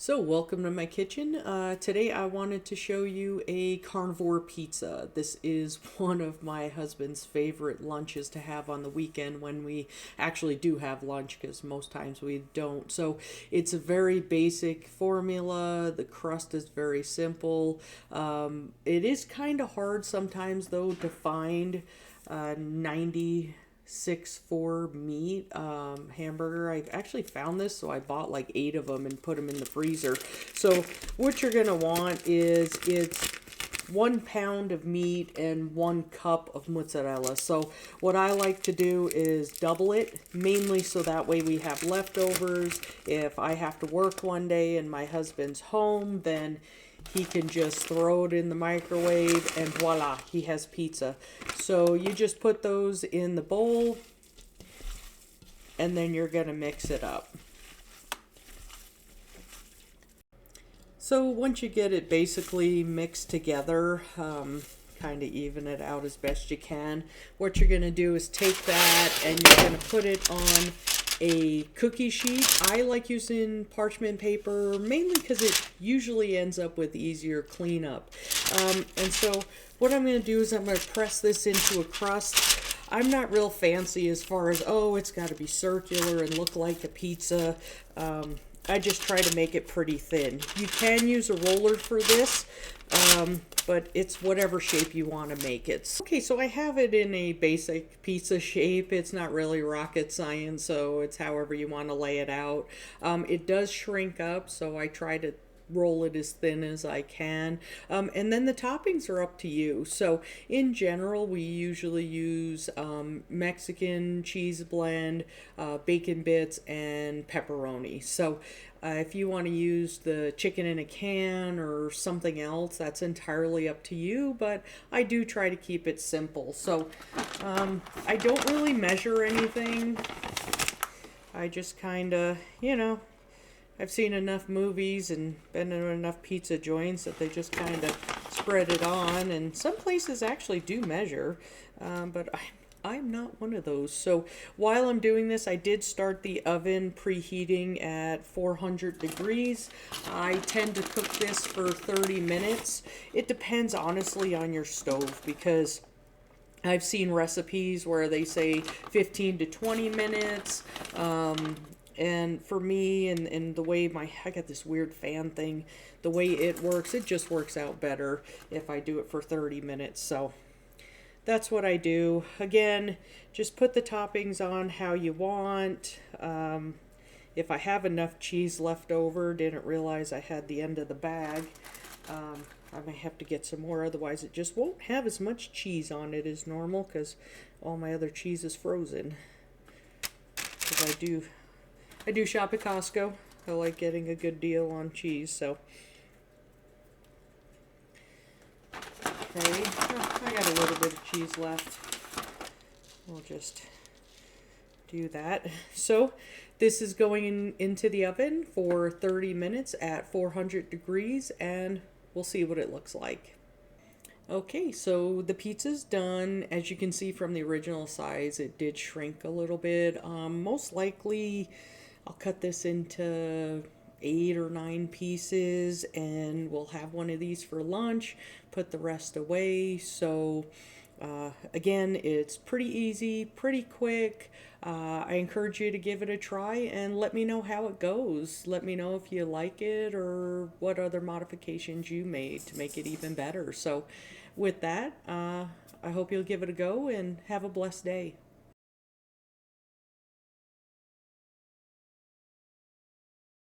So welcome to my kitchen. Today I wanted to show you a carnivore pizza. This is one of my husband's favorite lunches to have on the weekend when we actually do have lunch, because most times we don't. So it's a very basic formula. The crust is very simple. It is kind of hard sometimes though to find 96.4 meat hamburger. I actually found this, so I bought like 8 of them and put them in the freezer. So what you're gonna want is it's 1 pound of meat and 1 cup of mozzarella. So what I like to do is double it, mainly so that way we have leftovers. If I have to work one day and my husband's home, then he can just throw it in the microwave and voila, he has pizza. So you just put those in the bowl and then you're gonna mix it up. So once you get it basically mixed together, kind of even it out as best you can, what you're gonna do is take that and you're gonna put it on a cookie sheet. I like using parchment paper mainly because it usually ends up with easier cleanup. And so what I'm going to do is I'm going to press this into a crust. I'm not real fancy as far as, oh, it's got to be circular and look like a pizza. I just try to make it pretty thin. You can use a roller for this, but it's whatever shape you want to make it. Okay, so I have it in a basic pizza shape. It's not really rocket science, so it's however you want to lay it out. It does shrink up, so I try to roll it as thin as I can. And then the toppings are up to you. So in general, we usually use Mexican cheese blend, bacon bits, and pepperoni. So if you want to use the chicken in a can or something else, that's entirely up to you, but I do try to keep it simple. So I don't really measure anything. I just kind of, I've seen enough movies and been in enough pizza joints that they just kind of spread it on. And some places actually do measure, but I'm not one of those. So while I'm doing this, I did start the oven preheating at 400 degrees. I tend to cook this for 30 minutes. It depends honestly on your stove, because I've seen recipes where they say 15 to 20 minutes. And for me, and the way I got this weird fan thing, the way it works, it just works out better if I do it for 30 minutes. So that's what I do. Again, just put the toppings on how you want. If I have enough cheese left over, didn't realize I had the end of the bag, I may have to get some more, otherwise it just won't have as much cheese on it as normal, because all my other cheese is frozen. Because I do shop at Costco. I like getting a good deal on cheese, so. Okay, I got a little bit of cheese left. We'll just do that. So this is going into the oven for 30 minutes at 400 degrees, and we'll see what it looks like. Okay, so the pizza's done. As you can see from the original size, it did shrink a little bit. Most likely I'll cut this into 8 or 9 pieces, and we'll have one of these for lunch, put the rest away. So again, it's pretty easy, pretty quick. I encourage you to give it a try and let me know how it goes. Let me know if you like it or what other modifications you made to make it even better. So with that, I hope you'll give it a go and have a blessed day.